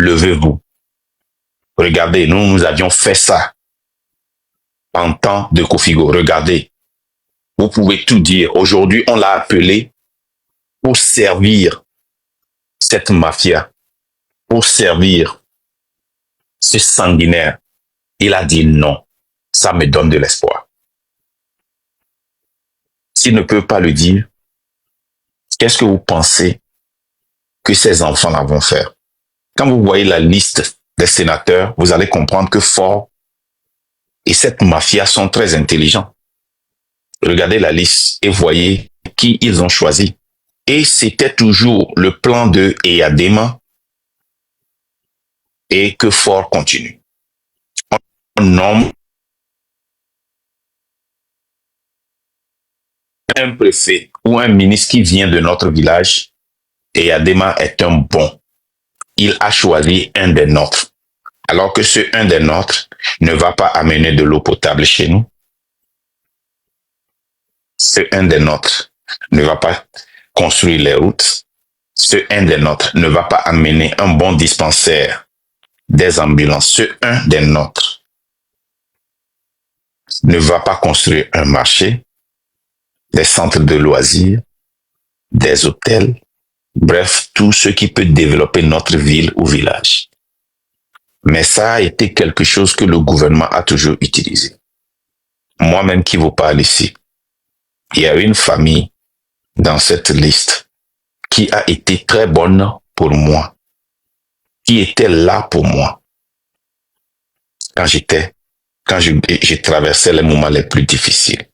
levez-vous. Regardez, nous avions fait ça en temps de Kofigo. Regardez, vous pouvez tout dire. Aujourd'hui, on l'a appelé pour servir cette mafia, pour servir ce sanguinaire. Il a dit non. Ça me donne de l'espoir. S'il ne peut pas le dire, qu'est-ce que vous pensez que ces enfants-là vont faire? Quand vous voyez la liste des sénateurs, vous allez comprendre que Faure et cette mafia sont très intelligents. Regardez la liste et voyez qui ils ont choisi. Et c'était toujours le plan de Eyadema et que Faure continue. On nomme un préfet ou un ministre qui vient de notre village. Eyadema est un bon. Il a choisi un des nôtres. Alors que ce un des nôtres ne va pas amener de l'eau potable chez nous. Ce un des nôtres ne va pas construire les routes. Ce un des nôtres ne va pas amener un bon dispensaire des ambulances. Ce un des nôtres ne va pas construire un marché, des centres de loisirs, des hôtels, bref, tout ce qui peut développer notre ville ou village. Mais ça a été quelque chose que le gouvernement a toujours utilisé. Moi-même qui vous parle ici, il y a une famille dans cette liste qui a été très bonne pour moi, qui était là pour moi quand je traversais les moments les plus difficiles.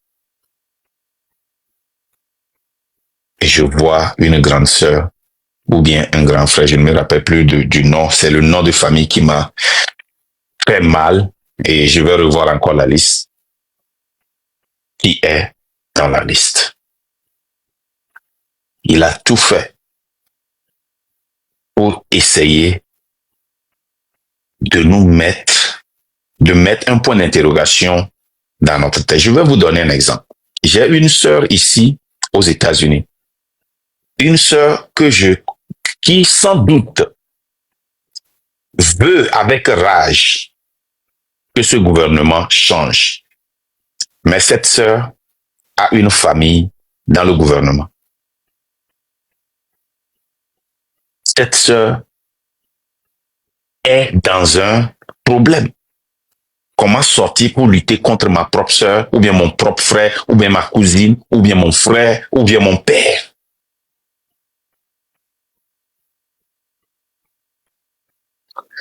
Et je vois une grande sœur ou bien un grand frère, je ne me rappelle plus du nom, c'est le nom de famille qui m'a fait mal et je vais revoir encore la liste qui est dans la liste. Il a tout fait pour essayer de mettre un point d'interrogation dans notre tête. Je vais vous donner un exemple. J'ai une sœur ici aux États-Unis. Une sœur qui sans doute veut avec rage que ce gouvernement change. Mais cette sœur a une famille dans le gouvernement. Cette sœur est dans un problème. Comment sortir pour lutter contre ma propre sœur, ou bien mon propre frère, ou bien ma cousine, ou bien mon frère, ou bien mon père?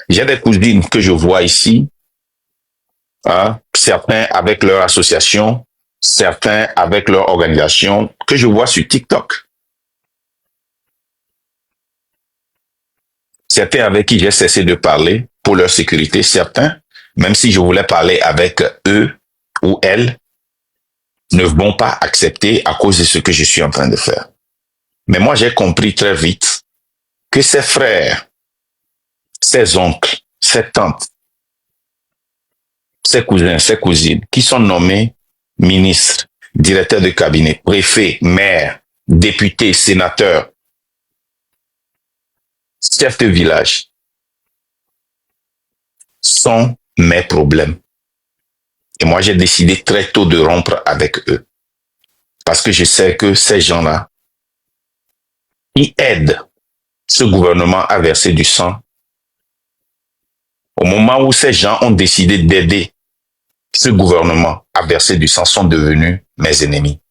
J'ai des cousines que je vois ici, certains avec leur association, certains avec leur organisation, que je vois sur TikTok. Certains avec qui j'ai cessé de parler pour leur sécurité, certains, même si je voulais parler avec eux ou elles, ne vont pas accepter à cause de ce que je suis en train de faire. Mais moi, j'ai compris très vite que ces frères, ses oncles, ses tantes, ses cousins, ses cousines, qui sont nommés ministres, directeurs de cabinet, préfets, maires, députés, sénateurs, chefs de village, sont mes problèmes. Et moi, j'ai décidé très tôt de rompre avec eux. Parce que je sais que ces gens-là, ils aident ce gouvernement à verser du sang. Au moment où ces gens ont décidé d'aider ce gouvernement à verser du sang, sont devenus mes ennemis.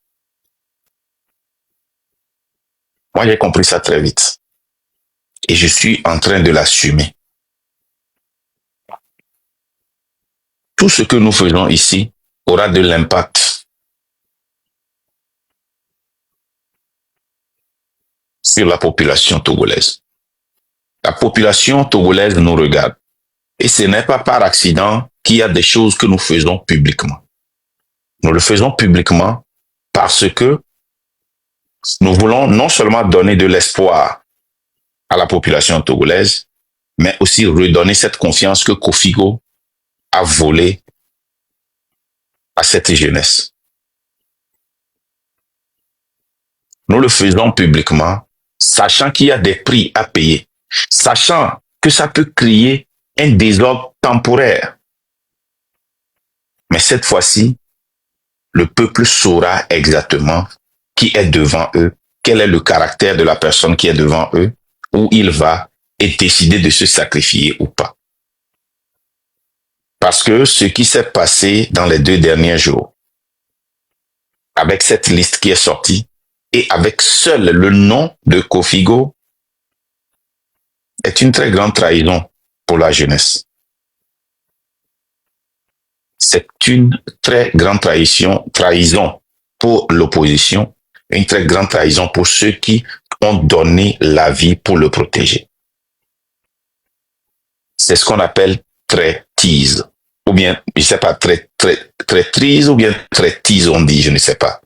Moi, j'ai compris ça très vite. Et je suis en train de l'assumer. Tout ce que nous faisons ici aura de l'impact sur la population togolaise. La population togolaise nous regarde. Et ce n'est pas par accident qu'il y a des choses que nous faisons publiquement. Nous le faisons publiquement parce que nous voulons non seulement donner de l'espoir à la population togolaise, mais aussi redonner cette confiance que Kofigo a volée à cette jeunesse. Nous le faisons publiquement, sachant qu'il y a des prix à payer, sachant que ça peut créer un désordre temporaire. Mais cette fois-ci, le peuple saura exactement qui est devant eux, quel est le caractère de la personne qui est devant eux, où il va et décider de se sacrifier ou pas. Parce que ce qui s'est passé dans les 2 derniers jours, avec cette liste qui est sortie, et avec seul le nom de Kofigo, est une très grande trahison pour la jeunesse. C'est une très grande trahison pour l'opposition, une très grande trahison pour ceux qui ont donné la vie pour le protéger. C'est ce qu'on appelle traîtrise. Ou bien, je ne sais pas, traîtrise ou bien traîtrise, on dit, je ne sais pas.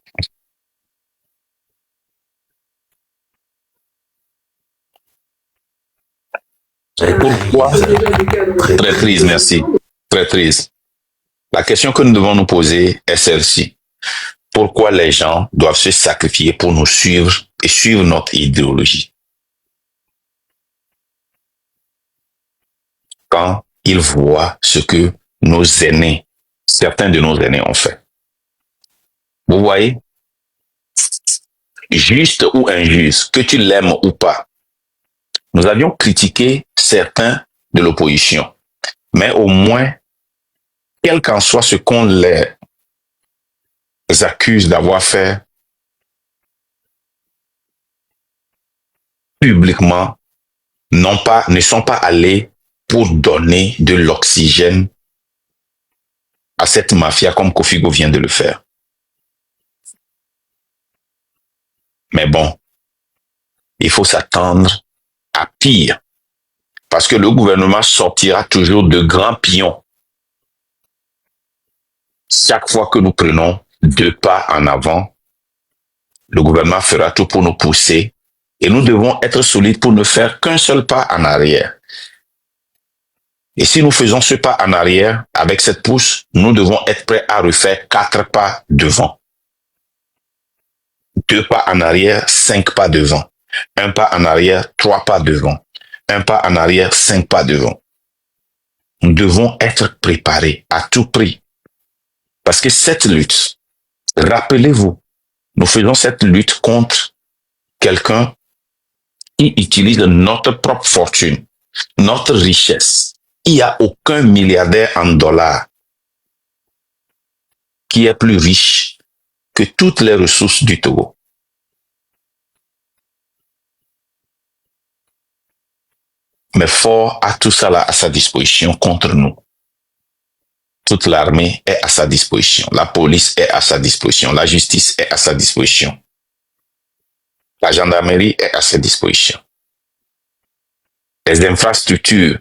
Pourquoi traîtrise, merci. Traîtrise. La question que nous devons nous poser est celle-ci. Pourquoi les gens doivent se sacrifier pour nous suivre et suivre notre idéologie? Quand ils voient ce que nos aînés, certains de nos aînés ont fait. Vous voyez, juste ou injuste, que tu l'aimes ou pas, nous avions critiqué certains de l'opposition, mais au moins, quel qu'en soit ce qu'on les accuse d'avoir fait publiquement, ne sont pas allés pour donner de l'oxygène à cette mafia comme Kofigo vient de le faire. Mais bon, il faut s'attendre à pire, parce que le gouvernement sortira toujours de grands pions chaque fois que nous prenons 2 pas en avant. Le gouvernement fera tout pour nous pousser et nous devons être solides pour ne faire qu'un seul pas en arrière. Et si nous faisons ce pas en arrière avec cette pousse, nous devons être prêts à refaire 4 pas devant. 2 pas en arrière, 5 pas devant. 1 pas en arrière, 3 pas devant. 1 pas en arrière, 5 pas devant. Nous devons être préparés à tout prix. Parce que cette lutte, rappelez-vous, nous faisons cette lutte contre quelqu'un qui utilise notre propre fortune, notre richesse. Il n'y a aucun milliardaire en dollars qui est plus riche que toutes les ressources du Togo. Mais fort a tout ça là à sa disposition contre nous. Toute l'armée est à sa disposition. La police est à sa disposition. La justice est à sa disposition. La gendarmerie est à sa disposition. Les infrastructures,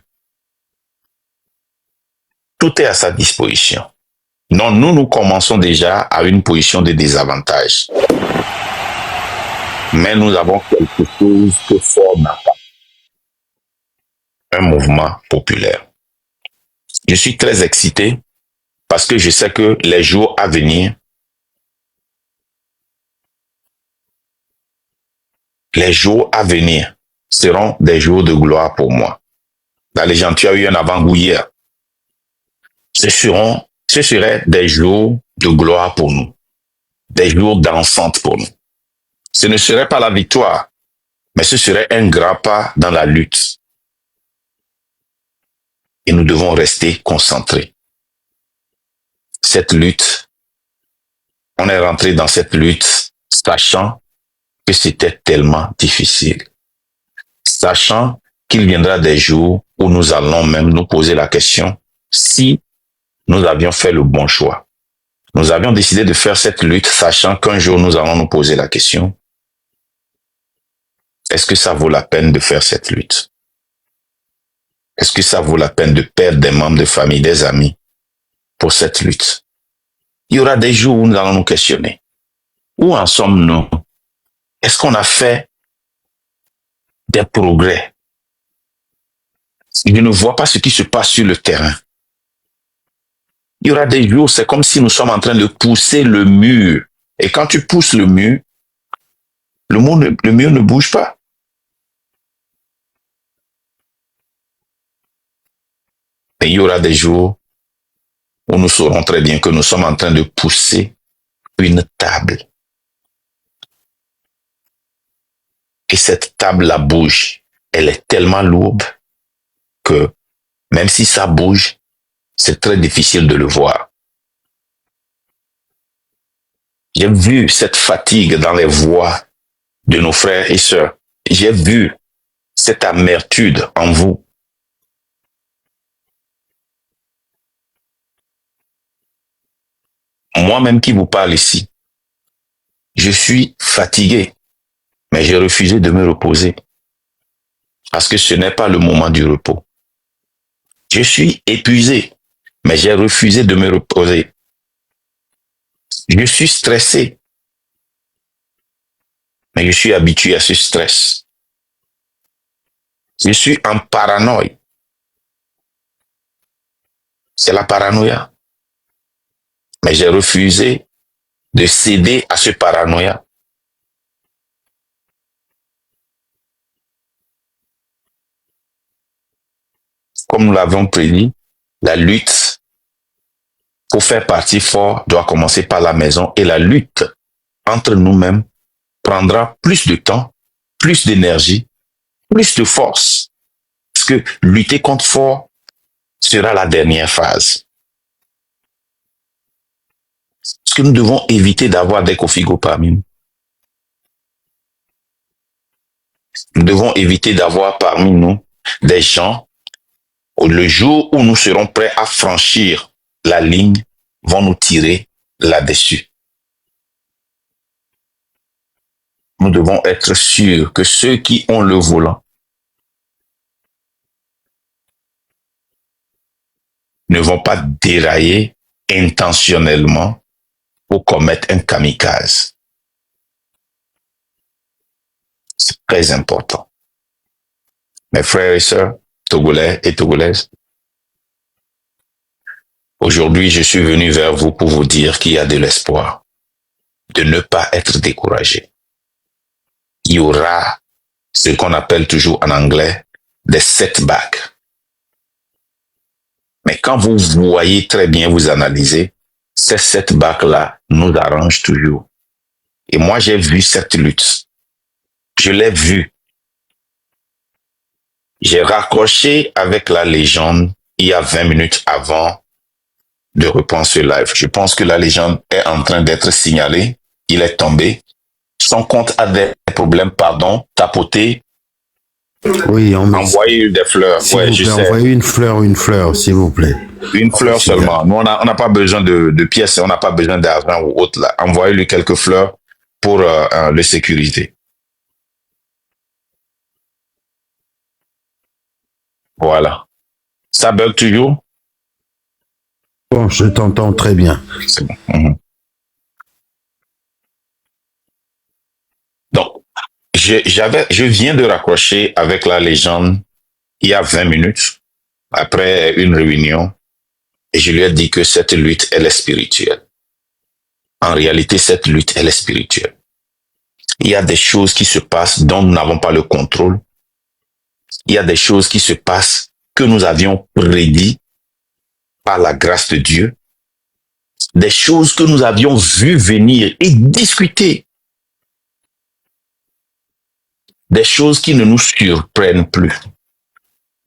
tout est à sa disposition. Non, nous commençons déjà à une position de désavantage. Mais nous avons quelque chose que fort n'a pas. Un mouvement populaire. Je suis très excité parce que je sais que les jours à venir, seront des jours de gloire pour moi. La légende, tu as eu un avant-goût hier. Ce seraient des jours de gloire pour nous, des jours dansants pour nous. Ce ne serait pas la victoire, mais ce serait un grand pas dans la lutte. Et nous devons rester concentrés. Cette lutte, on est rentré dans cette lutte sachant que c'était tellement difficile. Sachant qu'il viendra des jours où nous allons même nous poser la question si nous avions fait le bon choix. Nous avions décidé de faire cette lutte sachant qu'un jour nous allons nous poser la question, est-ce que ça vaut la peine de faire cette lutte? Est-ce que ça vaut la peine de perdre des membres de famille, des amis pour cette lutte? Il y aura des jours où nous allons nous questionner. Où en sommes-nous? Est-ce qu'on a fait des progrès? Je ne vois pas ce qui se passe sur le terrain. Il y aura des jours, c'est comme si nous sommes en train de pousser le mur. Et quand tu pousses le mur, le mur ne bouge pas. Mais il y aura des jours où nous saurons très bien que nous sommes en train de pousser une table. Et cette table-là bouge. Elle est tellement lourde que même si ça bouge, c'est très difficile de le voir. J'ai vu cette fatigue dans les voix de nos frères et sœurs. J'ai vu cette amertume en vous. Moi-même qui vous parle ici, je suis fatigué, mais j'ai refusé de me reposer parce que ce n'est pas le moment du repos. Je suis épuisé, mais j'ai refusé de me reposer. Je suis stressé, mais je suis habitué à ce stress. Je suis en paranoïa. C'est la paranoïa. Mais j'ai refusé de céder à ce paranoïa. Comme nous l'avons prédit, la lutte pour faire partie fort doit commencer par la maison et la lutte entre nous-mêmes prendra plus de temps, plus d'énergie, plus de force. Parce que lutter contre fort sera la dernière phase. Parce que nous devons éviter d'avoir des Kofigo parmi nous. Nous devons éviter d'avoir parmi nous des gens où le jour où nous serons prêts à franchir la ligne, vont nous tirer là-dessus. Nous devons être sûrs que ceux qui ont le volant ne vont pas dérailler intentionnellement pour commettre un kamikaze. C'est très important. Mes frères et sœurs, Togolais et Togolaises, aujourd'hui, je suis venu vers vous pour vous dire qu'il y a de l'espoir, de ne pas être découragé. Il y aura ce qu'on appelle toujours en anglais des setbacks. Mais quand vous voyez très bien, vous analysez, ces setbacks-là nous arrangent toujours. Et moi, j'ai vu cette lutte. Je l'ai vue. J'ai raccroché avec la légende il y a 20 minutes avant de reprendre ce live. Je pense que la légende est en train d'être signalée. Il est tombé. Son compte a des problèmes, tapoté. Oui, envoyer des fleurs. Ouais, je sais. Envoyez une fleur, s'il vous plaît. Une fleur seulement. Nous, on n'a pas besoin de pièces, on n'a pas besoin d'argent ou autre. Là. Envoyez-lui quelques fleurs pour le sécuriser. Voilà. Ça bug toujours? Bon, je t'entends très bien. C'est bon. Mm-hmm. Donc, je viens de raccrocher avec la légende il y a 20 minutes, après une réunion, et je lui ai dit que cette lutte, elle est spirituelle. En réalité, cette lutte, elle est spirituelle. Il y a des choses qui se passent dont nous n'avons pas le contrôle. Il y a des choses qui se passent que nous avions prédit par la grâce de Dieu. Des choses que nous avions vues venir et discuter. Des choses qui ne nous surprennent plus.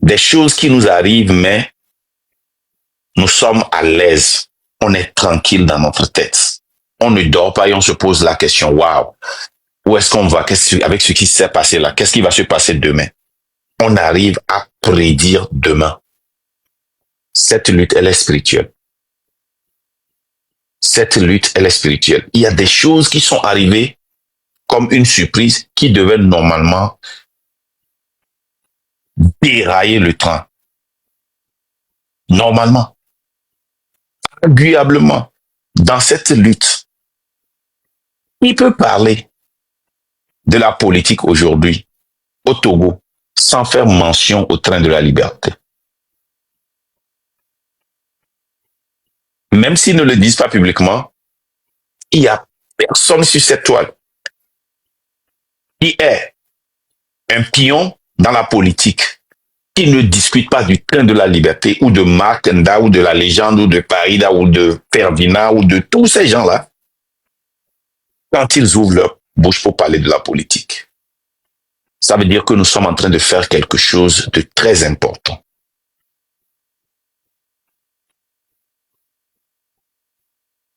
Des choses qui nous arrivent, mais nous sommes à l'aise. On est tranquille dans notre tête. On ne dort pas et on se pose la question, waouh, où est-ce qu'on va avec ce qui s'est passé là? Qu'est-ce qui va se passer demain? On arrive à prédire demain. Cette lutte, elle est spirituelle. Cette lutte, elle est spirituelle. Il y a des choses qui sont arrivées comme une surprise qui devaient normalement dérailler le train. Normalement. Agréablement. Dans cette lutte, il peut parler de la politique aujourd'hui au Togo sans faire mention au train de la liberté. Même s'ils ne le disent pas publiquement, il n'y a personne sur cette toile qui est un pion dans la politique, qui ne discutent pas du train de la liberté ou de Marc Nda ou de la légende ou de Parida ou de Ferdinand ou de tous ces gens-là, quand ils ouvrent leur bouche pour parler de la politique, ça veut dire que nous sommes en train de faire quelque chose de très important.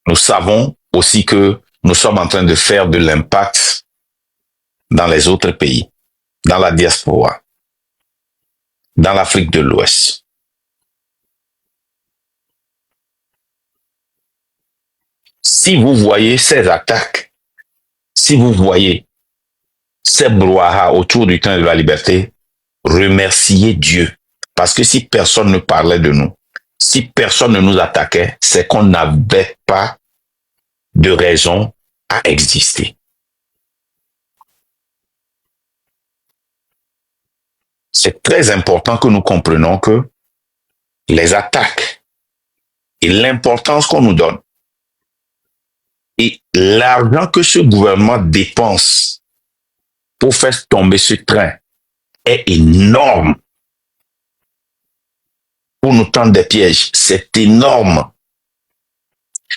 Nous savons aussi que nous sommes en train de faire de l'impact dans les autres pays, dans la diaspora, dans l'Afrique de l'Ouest. Si vous voyez ces attaques, si vous voyez ces brouhaha autour du train de la liberté, remerciez Dieu. Parce que si personne ne parlait de nous, si personne ne nous attaquait, c'est qu'on n'avait pas de raison à exister. C'est très important que nous comprenions que les attaques et l'importance qu'on nous donne et l'argent que ce gouvernement dépense pour faire tomber ce train est énorme. Pour nous tendre des pièges, c'est énorme.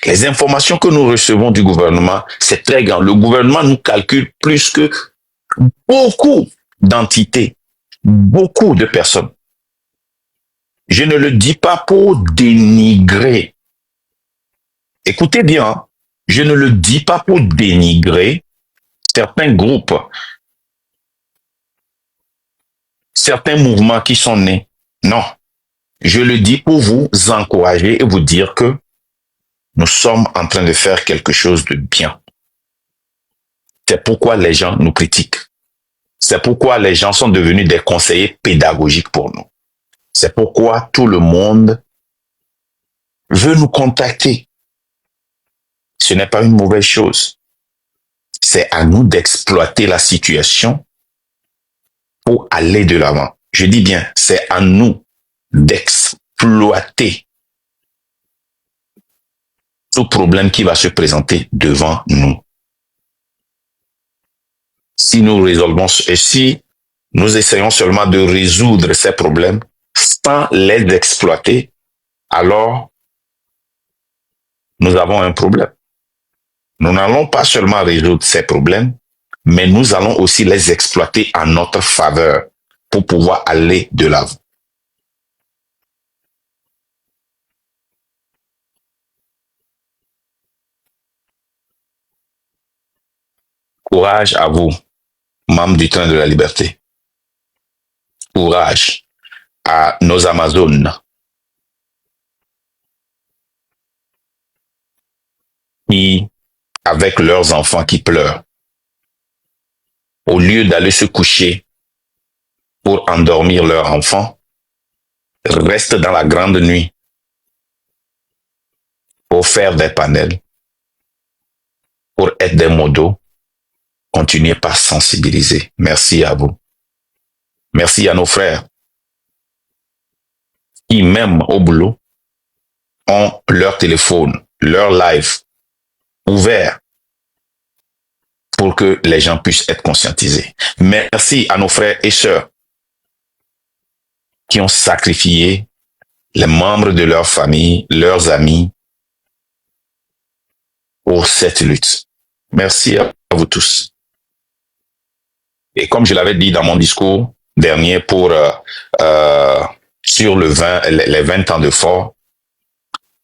Les informations que nous recevons du gouvernement, c'est très grand. Le gouvernement nous calcule plus que beaucoup d'entités, beaucoup de personnes. Je ne le dis pas pour dénigrer. Écoutez bien, hein. Je ne le dis pas pour dénigrer certains groupes, certains mouvements qui sont nés. Non. Je le dis pour vous encourager et vous dire que nous sommes en train de faire quelque chose de bien. C'est pourquoi les gens nous critiquent. C'est pourquoi les gens sont devenus des conseillers pédagogiques pour nous. C'est pourquoi tout le monde veut nous contacter. Ce n'est pas une mauvaise chose. C'est à nous d'exploiter la situation pour aller de l'avant. Je dis bien, c'est à nous d'exploiter tout problème qui va se présenter devant nous. Si nous résolvons, et si nous essayons seulement de résoudre ces problèmes sans les exploiter, alors nous avons un problème. Nous n'allons pas seulement résoudre ces problèmes, mais nous allons aussi les exploiter en notre faveur pour pouvoir aller de l'avant. Courage à vous, membres du train de la liberté. Courage à nos Amazones qui, avec leurs enfants qui pleurent, au lieu d'aller se coucher pour endormir leurs enfants, restent dans la grande nuit pour faire des panels, pour être des modos. Continuez par sensibiliser. Merci à vous. Merci à nos frères qui, même au boulot, ont leur téléphone, leur live ouvert pour que les gens puissent être conscientisés. Merci à nos frères et sœurs qui ont sacrifié les membres de leur famille, leurs amis pour cette lutte. Merci à vous tous. Et comme je l'avais dit dans mon discours dernier sur les 20 ans de fort,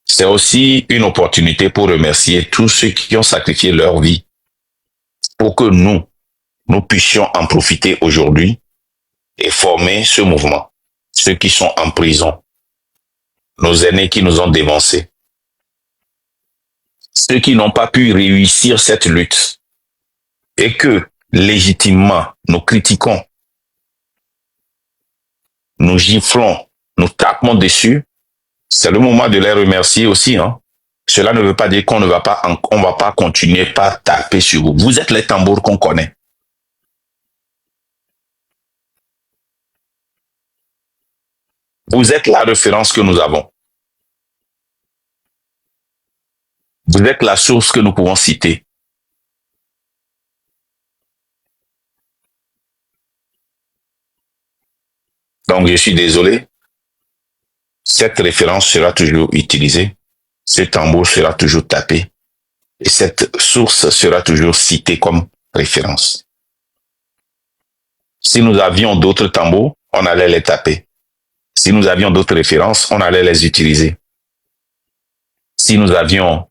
c'est aussi une opportunité pour remercier tous ceux qui ont sacrifié leur vie pour que nous puissions en profiter aujourd'hui et former ce mouvement. Ceux qui sont en prison, nos aînés qui nous ont dévancés, ceux qui n'ont pas pu réussir cette lutte et que, légitimement, nous critiquons, nous giflons, nous tapons dessus, c'est le moment de les remercier aussi, hein. Cela ne veut pas dire qu'on ne va pas continuer par taper sur vous. Vous êtes les tambours qu'on connaît. Vous êtes la référence que nous avons. Vous êtes la source que nous pouvons citer. Donc, je suis désolé. Cette référence sera toujours utilisée. Ce tambour sera toujours tapé. Et cette source sera toujours citée comme référence. Si nous avions d'autres tambours, on allait les taper. Si nous avions d'autres références, on allait les utiliser. Si nous avions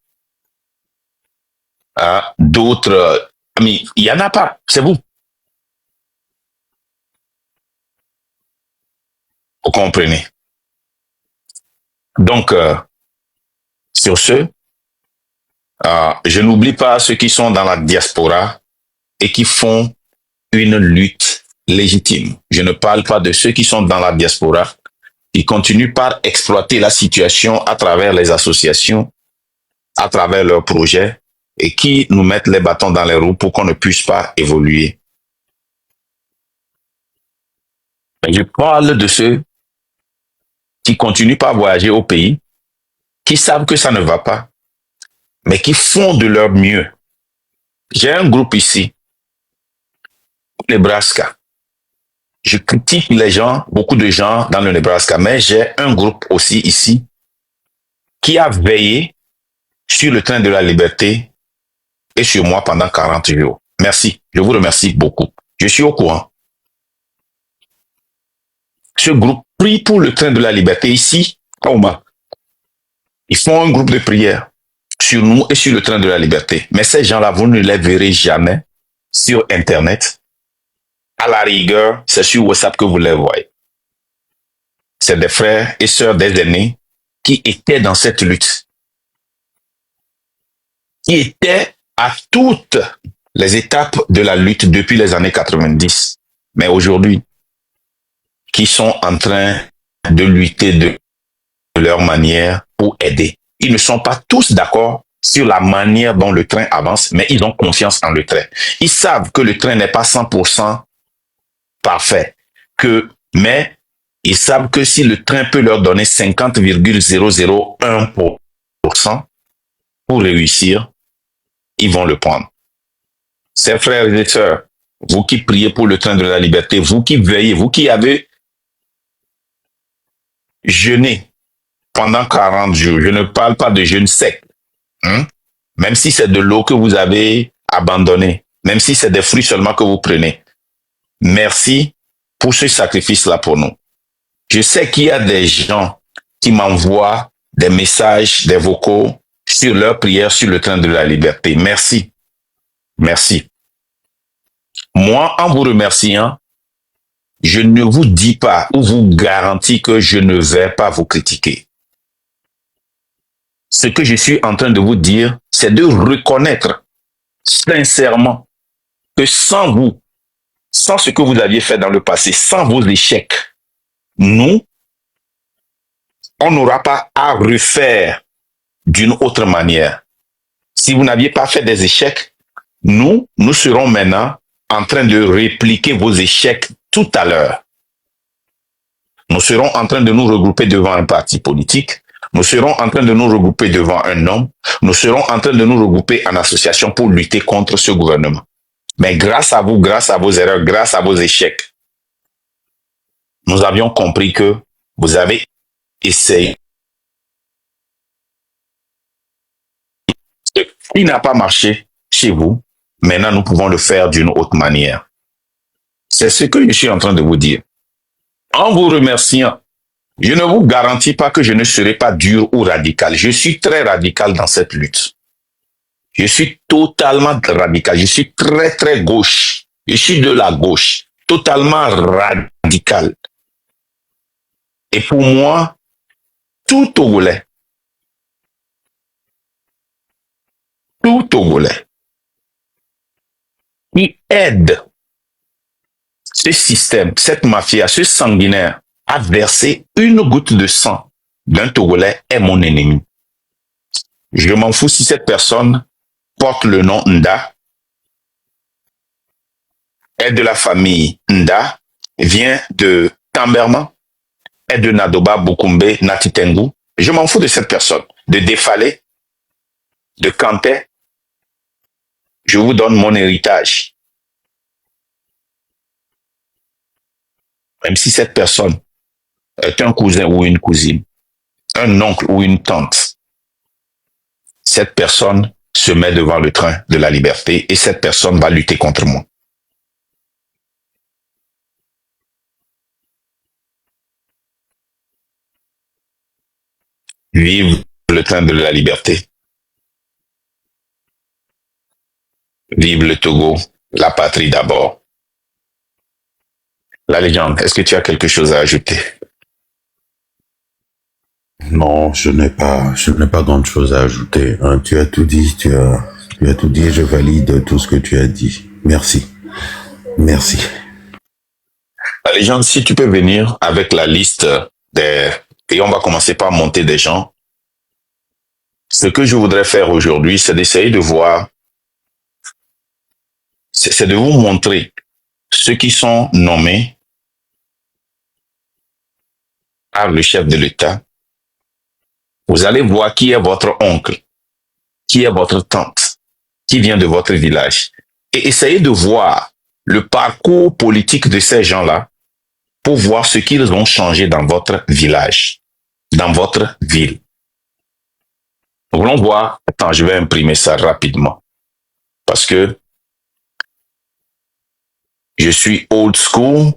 d'autres... Mais il n'y en a pas, c'est vous. Vous comprenez. Donc, sur ce, je n'oublie pas ceux qui sont dans la diaspora et qui font une lutte légitime. Je ne parle pas de ceux qui sont dans la diaspora, qui continuent par exploiter la situation à travers les associations, à travers leurs projets, et qui nous mettent les bâtons dans les roues pour qu'on ne puisse pas évoluer. Je parle de ceux qui continuent par voyager au pays, qui savent que ça ne va pas, mais qui font de leur mieux. J'ai un groupe ici, Nebraska. Je critique les gens, beaucoup de gens dans le Nebraska, mais j'ai un groupe aussi ici qui a veillé sur le train de la liberté et sur moi pendant 40 jours. Merci. Je vous remercie beaucoup. Je suis au courant. Ce groupe prie pour le train de la liberté ici, à Ouma. Ils font un groupe de prière sur nous et sur le train de la liberté. Mais ces gens-là, vous ne les verrez jamais sur Internet. À la rigueur, c'est sur WhatsApp que vous les voyez. C'est des frères et sœurs des aînés qui étaient dans cette lutte, qui étaient à toutes les étapes de la lutte depuis les années 90. Mais aujourd'hui, qui sont en train de lutter de leur manière pour aider. Ils ne sont pas tous d'accord sur la manière dont le train avance, mais ils ont confiance en le train. Ils savent que le train n'est pas 100% parfait, mais ils savent que si le train peut leur donner 50,001% pour réussir, ils vont le prendre. Ces frères et sœurs, vous qui priez pour le train de la liberté, vous qui veillez, vous qui avez jeûné pendant 40 jours, je ne parle pas de jeûne sec, même si c'est de l'eau que vous avez abandonnée, même si c'est des fruits seulement que vous prenez. Merci pour ce sacrifice-là pour nous. Je sais qu'il y a des gens qui m'envoient des messages, des vocaux sur leur prière sur le train de la liberté. Merci. Merci. Moi, en vous remerciant, je ne vous dis pas ou vous garantis que je ne vais pas vous critiquer. Ce que je suis en train de vous dire, c'est de reconnaître sincèrement que sans vous, sans ce que vous aviez fait dans le passé, sans vos échecs, nous, on n'aura pas à refaire d'une autre manière. Si vous n'aviez pas fait des échecs, nous serons maintenant en train de répliquer vos échecs tout à l'heure. Nous serons en train de nous regrouper devant un parti politique. Nous serons en train de nous regrouper devant un homme. Nous serons en train de nous regrouper en association pour lutter contre ce gouvernement. Mais grâce à vous, grâce à vos erreurs, grâce à vos échecs, nous avions compris que vous avez essayé. Ce qui n'a pas marché chez vous, maintenant nous pouvons le faire d'une autre manière. C'est ce que je suis en train de vous dire. En vous remerciant, je ne vous garantis pas que je ne serai pas dur ou radical. Je suis très radical dans cette lutte. Je suis totalement radical. Je suis très, très gauche. Je suis de la gauche. Totalement radical. Et pour moi, tout Togolais qui aide ce système, cette mafia, ce sanguinaire à verser une goutte de sang d'un Togolais est mon ennemi. Je m'en fous si cette personne porte le nom Nda, est de la famille Nda, vient de Tamberman, est de Nadoba, Bukumbe, Natitengu. Je m'en fous de cette personne, de Défalé, de Kanté. Je vous donne mon héritage. même si cette personne est un cousin ou une cousine, un oncle ou une tante, cette personne se met devant le train de la liberté et cette personne va lutter contre moi. Vive le train de la liberté. Vive le Togo, la patrie d'abord. La légende, est-ce que tu as quelque chose à ajouter? Non, je n'ai pas grande chose à ajouter. Hein. Tu as tout dit, tu as tout dit et je valide tout ce que tu as dit. Merci. Merci. La légende, si tu peux venir avec la liste des... Et on va commencer par monter des gens. Ce que je voudrais faire aujourd'hui, c'est d'essayer de voir, c'est de vous montrer ceux qui sont nommés par le chef de l'État. Vous allez voir qui est votre oncle, qui est votre tante, qui vient de votre village. Et essayez de voir le parcours politique de ces gens-là pour voir ce qu'ils ont changé dans votre village, dans votre ville. Nous voulons voir, attends, je vais imprimer ça rapidement, parce que je suis old school,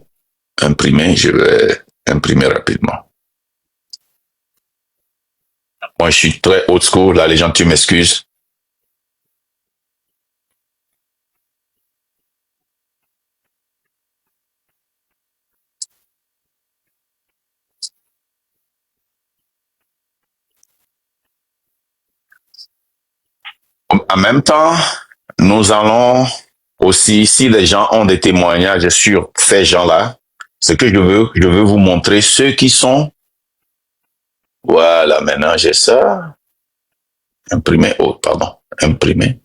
imprimer, je vais imprimer rapidement. Moi, je suis très old school, la légende, tu m'excuses. En même temps, nous allons aussi, si les gens ont des témoignages sur ces gens-là, ce que je veux vous montrer ceux qui sont. Voilà, maintenant j'ai ça. Imprimer, oh, pardon, imprimer.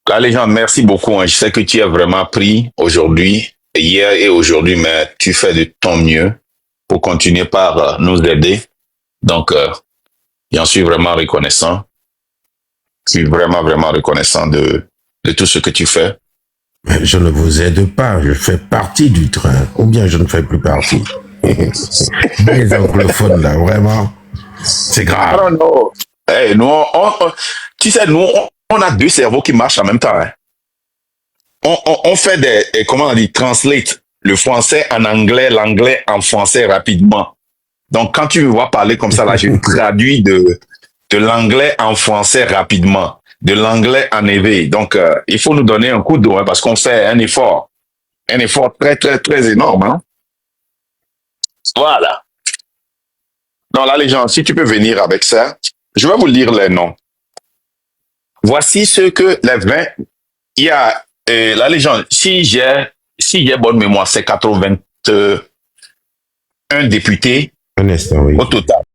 Là, les gens, merci beaucoup. Hein. Je sais que tu as vraiment pris aujourd'hui, hier et aujourd'hui, mais tu fais de ton mieux pour continuer par nous aider. Donc, j'en suis vraiment reconnaissant. Je suis vraiment, vraiment reconnaissant de tout ce que tu fais. Mais je ne vous aide pas, je fais partie du train. Ou bien je ne fais plus partie. Les anglophones, là, vraiment, c'est grave. I don't know. Hey, nous, tu sais, nous, on a deux cerveaux qui marchent en même temps. Hein. On fait comment on dit, translate le français en anglais, l'anglais en français rapidement. Donc, quand tu me vois parler comme ça, là, je traduis de l'anglais en français rapidement, de l'anglais en éveil. Donc, il faut nous donner un coup d'eau hein, parce qu'on fait un effort très, très, très énorme. Hein. Voilà. Donc là, les gens, si tu peux venir avec ça, je vais vous lire les noms. Voici ce que les 20, il y a la légende, si j'ai bonne mémoire, c'est 81 députés Un instant, oui. au total.